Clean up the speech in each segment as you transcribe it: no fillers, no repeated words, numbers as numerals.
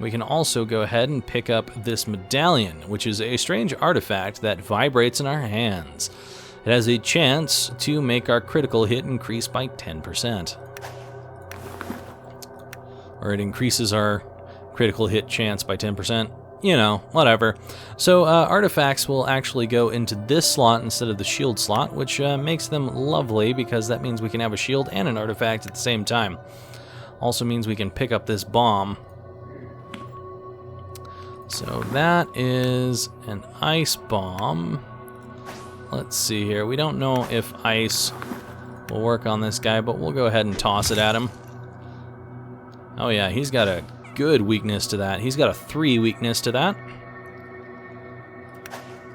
We can also go ahead and pick up this medallion, which is a strange artifact that vibrates in our hands. It has a chance to make our critical hit increase by 10%. Or it increases our critical hit chance by 10%. You know, whatever. So artifacts will actually go into this slot instead of the shield slot, which makes them lovely because that means we can have a shield and an artifact at the same time. Also means we can pick up this bomb. So that is an ice bomb. Let's see here. We don't know if ice will work on this guy, but we'll go ahead and toss it at him. Oh yeah, he's got a good weakness to that. He's got a 3 weakness to that.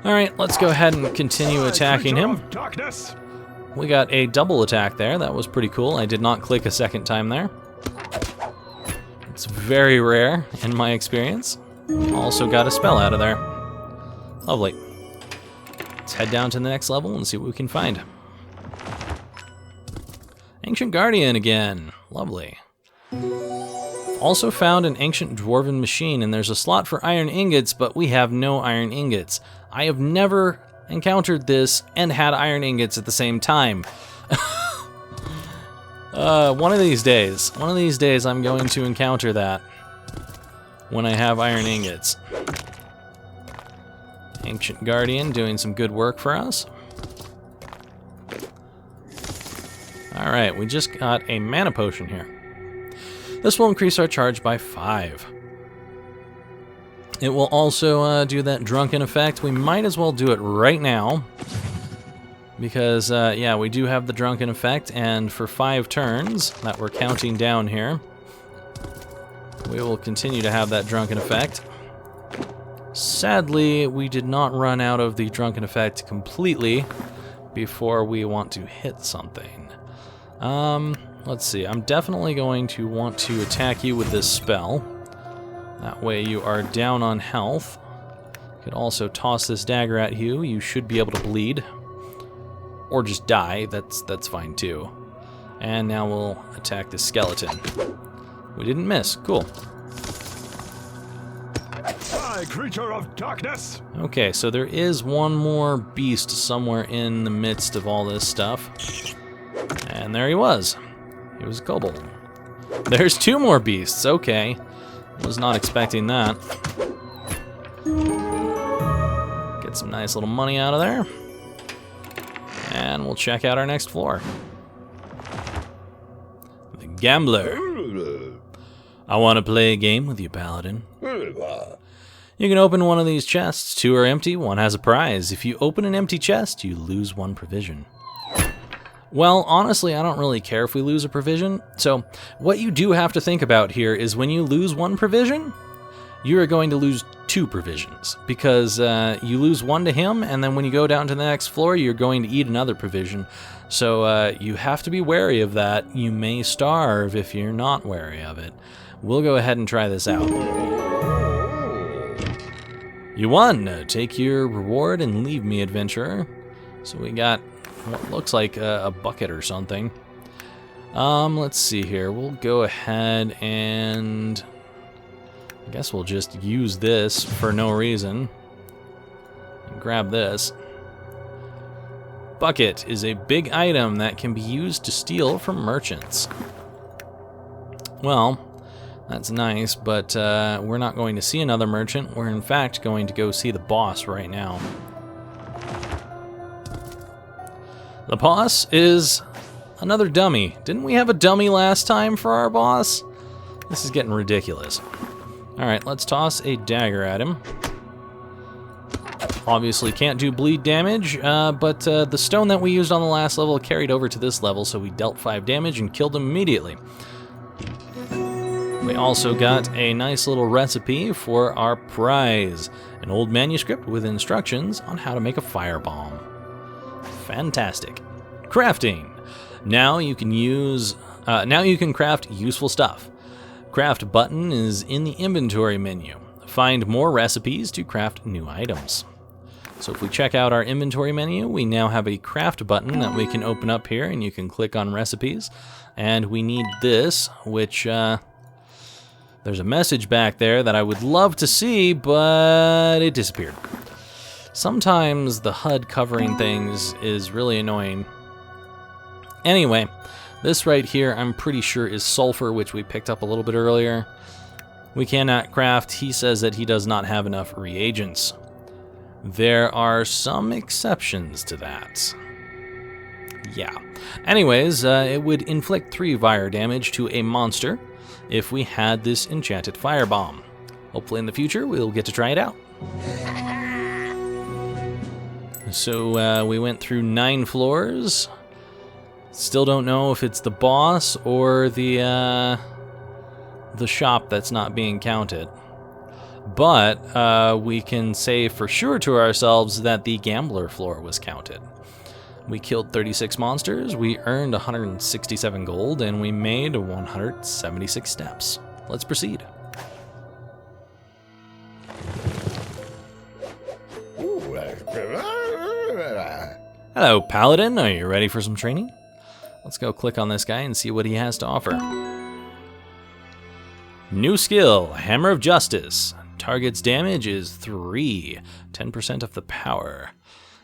Alright, let's go ahead and continue attacking him. We got a double attack there. That was pretty cool. I did not click a second time there. It's very rare in my experience. Also got a spell out of there. Lovely. Let's head down to the next level and see what we can find. Ancient Guardian again. Lovely. Also found an ancient dwarven machine, and there's a slot for iron ingots, but we have no iron ingots. I have never encountered this and had iron ingots at the same time. One of these days I'm going to encounter that when I have iron ingots. Ancient Guardian doing some good work for us. Alright, we just got a mana potion here. This will increase our charge by 5. It will also do that drunken effect. We might as well do it right now. Because, yeah, we do have the drunken effect, and for 5 turns that we're counting down here, we will continue to have that drunken effect. Sadly, we did not run out of the drunken effect completely before we want to hit something. Let's see, I'm definitely going to want to attack you with this spell. That way you are down on health. Could also toss this dagger at you. You should be able to bleed. Or just die, that's fine too. And now we'll attack the skeleton. We didn't miss, cool. Creature of darkness. Okay, so there is one more beast somewhere in the midst of all this stuff. And there he was. He was a kobold. There's 2 more beasts, okay. Was not expecting that. Get some nice little money out of there. And we'll check out our next floor. The Gambler. I want to play a game with you, Paladin. You can open one of these chests. 2 are empty, 1 has a prize. If you open an empty chest, you lose 1 provision. Well, honestly, I don't really care if we lose a provision. So, what you do have to think about here is when you lose 1 provision, you are going to lose 2 provisions. Because you lose 1 to him, and then when you go down to the next floor, you're going to eat another provision. So, you have to be wary of that. You may starve if you're not wary of it. We'll go ahead and try this out. You won! Take your reward and leave me, adventurer. So we got what looks like a bucket or something. Let's see here. We'll go ahead and I guess we'll just use this for no reason. And grab this. Bucket is a big item that can be used to steal from merchants. Well, that's nice, but we're not going to see another merchant. We're in fact going to go see the boss right now. The boss is another dummy. Didn't we have a dummy last time for our boss? This is getting ridiculous. Alright, let's toss a dagger at him. Obviously can't do bleed damage, but the stone that we used on the last level carried over to this level, so we dealt 5 damage and killed him immediately. We also got a nice little recipe for our prize. An old manuscript with instructions on how to make a firebomb. Fantastic. Crafting. Now you can craft useful stuff. Craft button is in the inventory menu. Find more recipes to craft new items. So if we check out our inventory menu, we now have a craft button that we can open up here, and you can click on recipes. And we need this, which the There's a message back there that I would love to see, but it disappeared. Sometimes the HUD covering things is really annoying. Anyway, this right here I'm pretty sure is sulfur, which we picked up a little bit earlier. We cannot craft. He says that he does not have enough reagents. There are some exceptions to that. Yeah. Anyways, it would inflict 3 fire damage to a monster if we had this enchanted firebomb. Hopefully in the future we'll get to try it out. So we went through 9 floors. Still don't know if it's the boss or the shop that's not being counted. But we can say for sure to ourselves that the gambler floor was counted. We killed 36 monsters, we earned 167 gold, and we made 176 steps. Let's proceed. Hello, Paladin. Are you ready for some training? Let's go click on this guy and see what he has to offer. New skill, Hammer of Justice. Target's damage is 3, 10% of the power.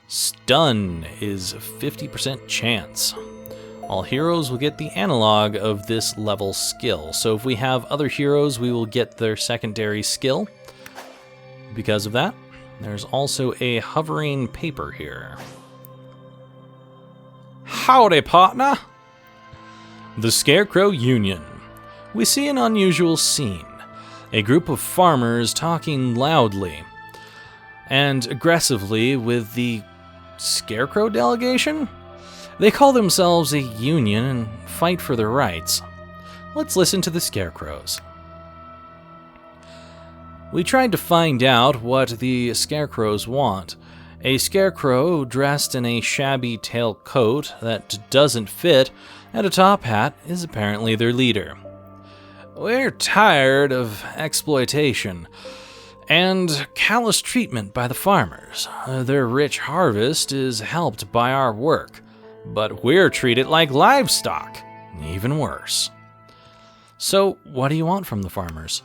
Stun is 50% chance. All heroes will get the analog of this level skill. So if we have other heroes, we will get their secondary skill. Because of that, there's also a hovering paper here. Howdy, partner! The Scarecrow Union. We see an unusual scene. A group of farmers talking loudly and aggressively with the Scarecrow delegation? They call themselves a union and fight for their rights. Let's listen to the Scarecrows. We tried to find out what the Scarecrows want. A scarecrow dressed in a shabby tailcoat that doesn't fit and a top hat is apparently their leader. We're tired of exploitation and callous treatment by the farmers. Their rich harvest is helped by our work, but we're treated like livestock, even worse. So, what do you want from the farmers?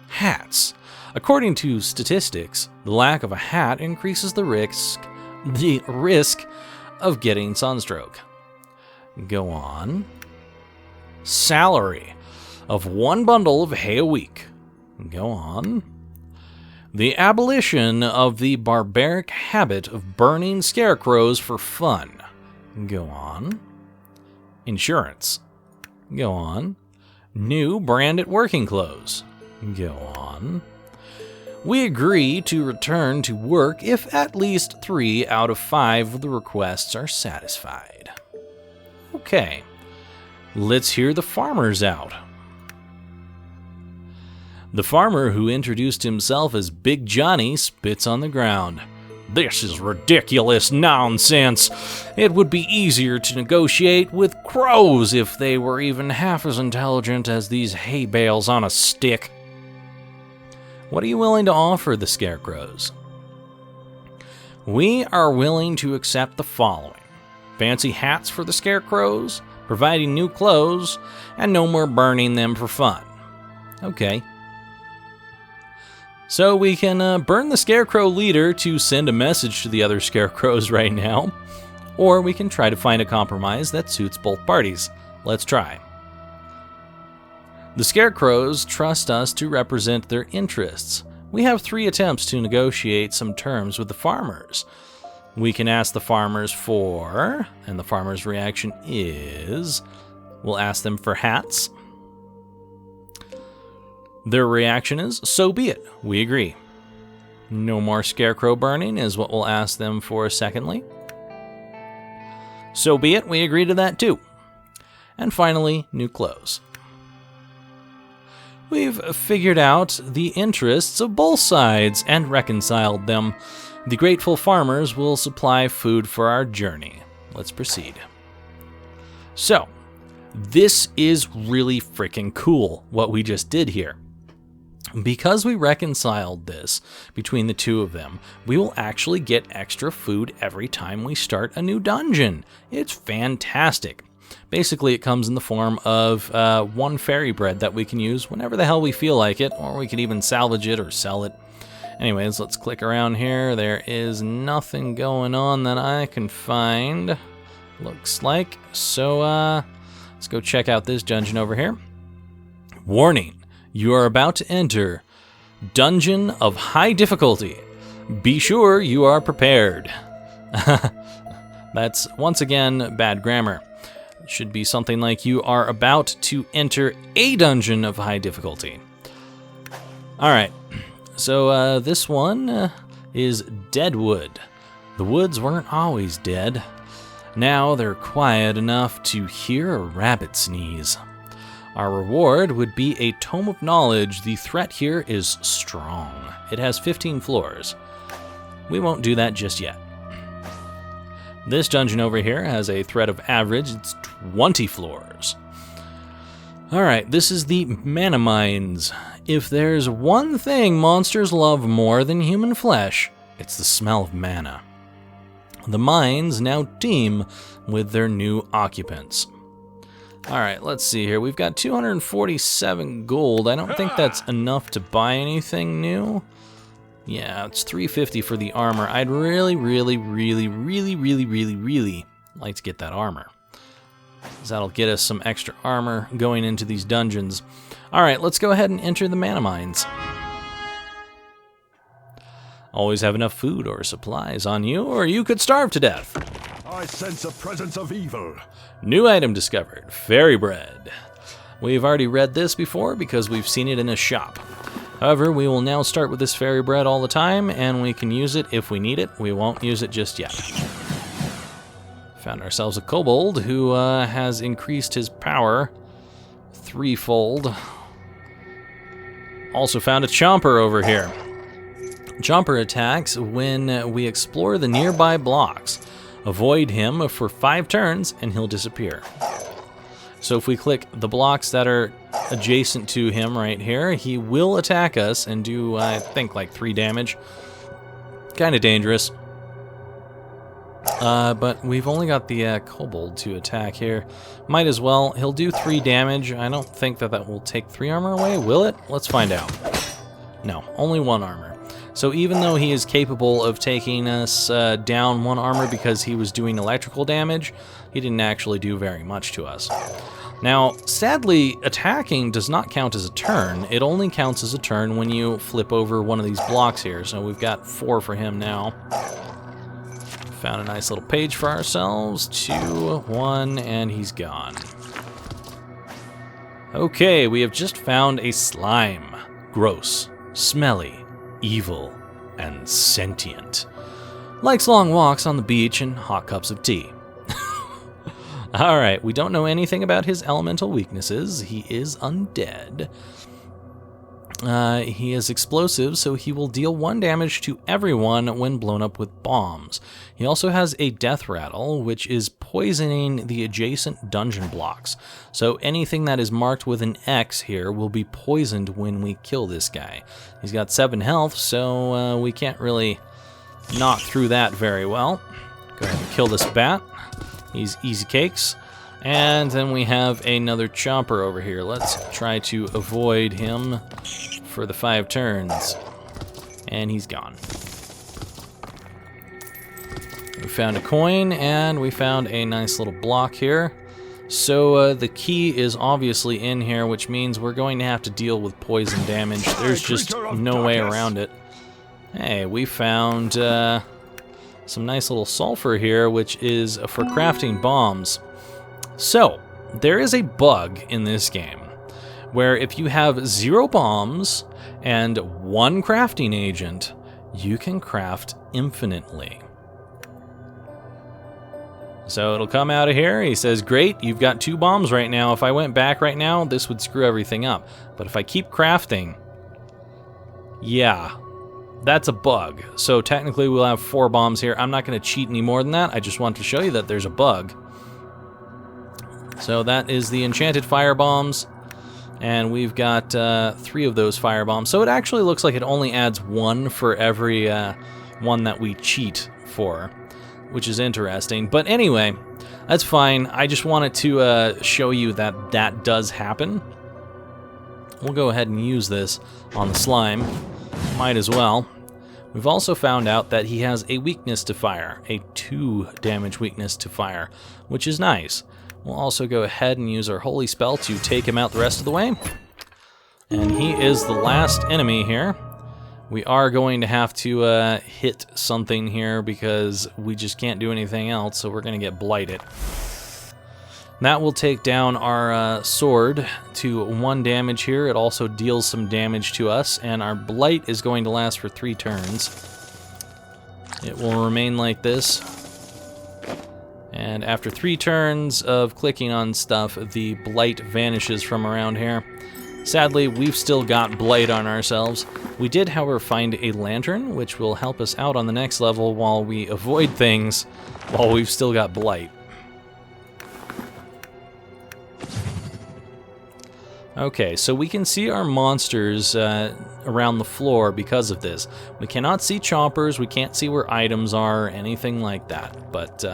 Hats. According to statistics, the lack of a hat increases the risk of getting sunstroke. Go on. Salary of 1 bundle of hay a week. Go on. The abolition of the barbaric habit of burning scarecrows for fun. Go on. Insurance. Go on. New branded working clothes. Go on. We agree to return to work if at least 3 out of 5 of the requests are satisfied. Okay, let's hear the farmers out. The farmer who introduced himself as Big Johnny spits on the ground. This is ridiculous nonsense. It would be easier to negotiate with crows if they were even half as intelligent as these hay bales on a stick. What are you willing to offer the Scarecrows? We are willing to accept the following. Fancy hats for the Scarecrows, providing new clothes, and no more burning them for fun. Okay. So we can burn the Scarecrow leader to send a message to the other Scarecrows right now, or we can try to find a compromise that suits both parties. Let's try. The Scarecrows trust us to represent their interests. We have 3 attempts to negotiate some terms with the farmers. We can ask the farmers for, and the farmers' reaction is, we'll ask them for hats. Their reaction is, so be it, we agree. No more scarecrow burning is what we'll ask them for secondly. So be it, we agree to that too. And finally, new clothes. We've figured out the interests of both sides and reconciled them. The grateful farmers will supply food for our journey. Let's proceed. So, this is really freaking cool, what we just did here. Because we reconciled this between the two of them, we will actually get extra food every time we start a new dungeon. It's fantastic. Basically, it comes in the form of 1 fairy bread that we can use whenever the hell we feel like it, or we could even salvage it or sell it. Anyways, let's click around here. There is nothing going on that I can find, looks like. So, let's go check out this dungeon over here. Warning, you are about to enter Dungeon of High Difficulty. Be sure you are prepared. That's, once again, bad grammar. It should be something like you are about to enter a dungeon of high difficulty. Alright, so this one is Deadwood. The woods weren't always dead. Now they're quiet enough to hear a rabbit sneeze. Our reward would be a Tome of Knowledge. The threat here is strong. It has 15 floors. We won't do that just yet. This dungeon over here has a threat of average. It's 20 floors. Alright, this is the Mana Mines. If there's one thing monsters love more than human flesh, it's the smell of mana. The mines now teem with their new occupants. Alright, let's see here. We've got 247 gold. I don't think that's enough to buy anything new. Yeah, it's 350 for the armor. I'd really like to get that armor. That'll get us some extra armor going into these dungeons. Alright, let's go ahead and enter the Mana Mines. Always have enough food or supplies on you, or you could starve to death. I sense a presence of evil. New item discovered, fairy bread. We've already read this before because we've seen it in a shop. However, we will now start with this fairy bread all the time, and we can use it if we need it. We won't use it just yet. Found ourselves a kobold who has increased his power threefold. Also found a chomper over here. Chomper attacks when we explore the nearby blocks. Avoid him for 5 turns and he'll disappear. So if we click the blocks that are adjacent to him right here, he will attack us and do, I think, like 3 damage. Kind of dangerous. But we've only got the kobold to attack here. Might as well. He'll do 3 damage. I don't think that will take 3 armor away, will it? Let's find out. No, only 1 armor. So even though he is capable of taking us down 1 armor because he was doing electrical damage, he didn't actually do very much to us. Now, sadly, attacking does not count as a turn. It only counts as a turn when you flip over one of these blocks here. So we've got 4 for him now. Found a nice little page for ourselves. 2, 1, and he's gone. Okay, we have just found a slime. Gross, smelly, evil, and sentient. Likes long walks on the beach and hot cups of tea. Alright, we don't know anything about his elemental weaknesses. He is undead. He is explosive, so he will deal 1 damage to everyone when blown up with bombs. He also has a death rattle, which is poisoning the adjacent dungeon blocks. So anything that is marked with an X here will be poisoned when we kill this guy. He's got 7 health, so we can't really knock through that very well. Go ahead and kill this bat. He's easy cakes. And then we have another chomper over here. Let's try to avoid him for the 5 turns. And he's gone. We found a coin, and we found a nice little block here. So the key is obviously in here, which means we're going to have to deal with poison damage. There's just no way around it. Hey, we found some nice little sulfur here, which is for crafting bombs. So, there is a bug in this game where if you have 0 bombs and 1 crafting agent, you can craft infinitely. So it'll come out of here. He says, great, you've got 2 bombs right now. If I went back right now, this would screw everything up. But if I keep crafting, yeah, that's a bug. So technically we'll have 4 bombs here. I'm not going to cheat any more than that. I just want to show you that there's a bug. So that is the enchanted fire bombs, and we've got 3 of those fire bombs. So it actually looks like it only adds 1 for every one that we cheat for, which is interesting. But anyway, That's fine. I just wanted to show you that that does happen. We'll go ahead and use this on the slime. Might as well. We've also found out that he has a weakness to fire, a 2 damage weakness to fire, which is nice. We'll also go ahead and use our holy spell to take him out the rest of the way. And he is the last enemy here. We are going to have to hit something here because we just can't do anything else, so we're going to get blighted. That will take down our sword to 1 damage here. It also deals some damage to us, and our blight is going to last for 3 turns. It will remain like this. And after 3 turns of clicking on stuff, the blight vanishes from around here. Sadly, we've still got blight on ourselves. We did, however, find a lantern, which will help us out on the next level while we avoid things while we've still got blight. Okay, so we can see our monsters around the floor because of this. We cannot see choppers, we can't see where items are, anything like that. But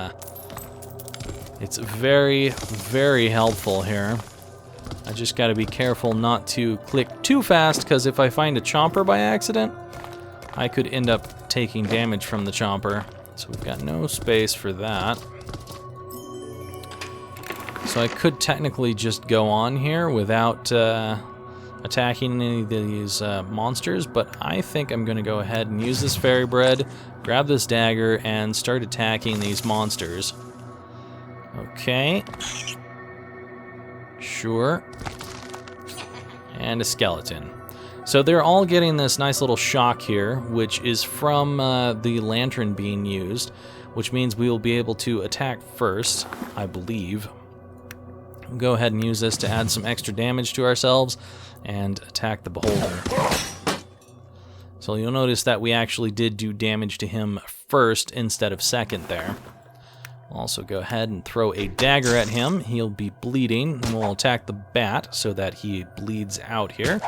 it's very, very helpful here. I just gotta be careful not to click too fast, because if I find a chomper by accident, I could end up taking damage from the chomper. So we've got no space for that. So I could technically just go on here without attacking any of these monsters, but I think I'm going to go ahead and use this fairy bread, grab this dagger, and start attacking these monsters. Okay. Sure. And a skeleton. So they're all getting this nice little shock here, which is from the lantern being used, which means we will be able to attack first, I believe. We'll go ahead and use this to add some extra damage to ourselves and attack the beholder. So you'll notice that we actually did do damage to him first instead of second there. We'll also go ahead and throw a dagger at him. He'll be bleeding, and we'll attack the bat so that he bleeds out here.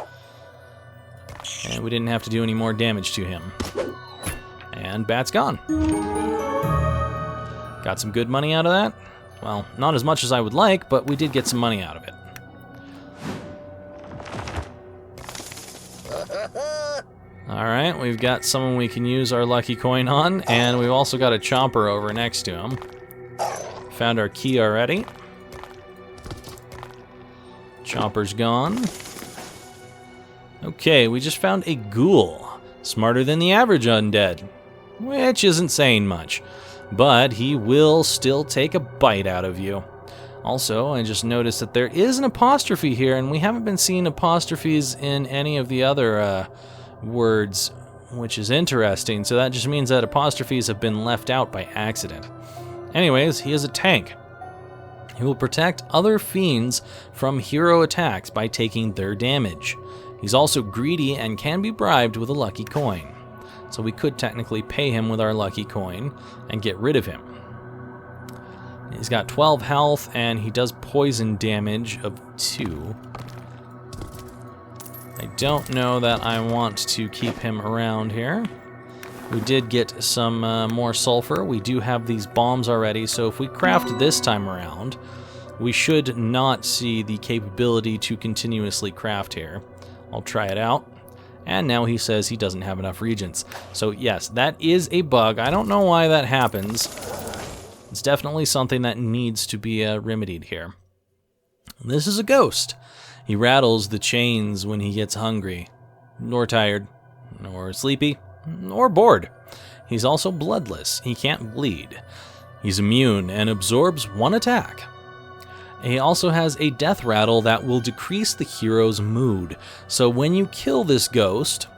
And we didn't have to do any more damage to him. And bat's gone. Got some good money out of that. Well, not as much as I would like, but we did get some money out of it. Alright, we've got someone we can use our lucky coin on, and we've also got a chomper over next to him. Found our key already. Chomper's gone. Okay, we just found a ghoul. Smarter than the average undead, which isn't saying much. But he will still take a bite out of you. Also, I just noticed that there is an apostrophe here, and we haven't been seeing apostrophes in any of the other words, which is interesting. So that just means that apostrophes have been left out by accident. Anyways, he is a tank. He will protect other fiends from hero attacks by taking their damage. He's also greedy and can be bribed with a lucky coin. So we could technically pay him with our lucky coin and get rid of him. He's got 12 health, and he does poison damage of 2. I don't know that I want to keep him around here. We did get some more sulfur. We do have these bombs already, so if we craft this time around, we should not see the capability to continuously craft here. I'll try it out. And now he says he doesn't have enough regents. So yes, that is a bug. I don't know why that happens. It's definitely something that needs to be remedied here. This is a ghost. He rattles the chains when he gets hungry, or tired, or sleepy, or bored. He's also bloodless. He can't bleed. He's immune and absorbs 1 attack. He also has a death rattle that will decrease the hero's mood. So when you kill this ghost,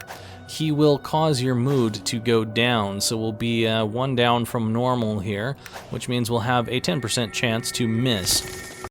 he will cause your mood to go down. So we'll be 1 down from normal here, which means we'll have a 10% chance to miss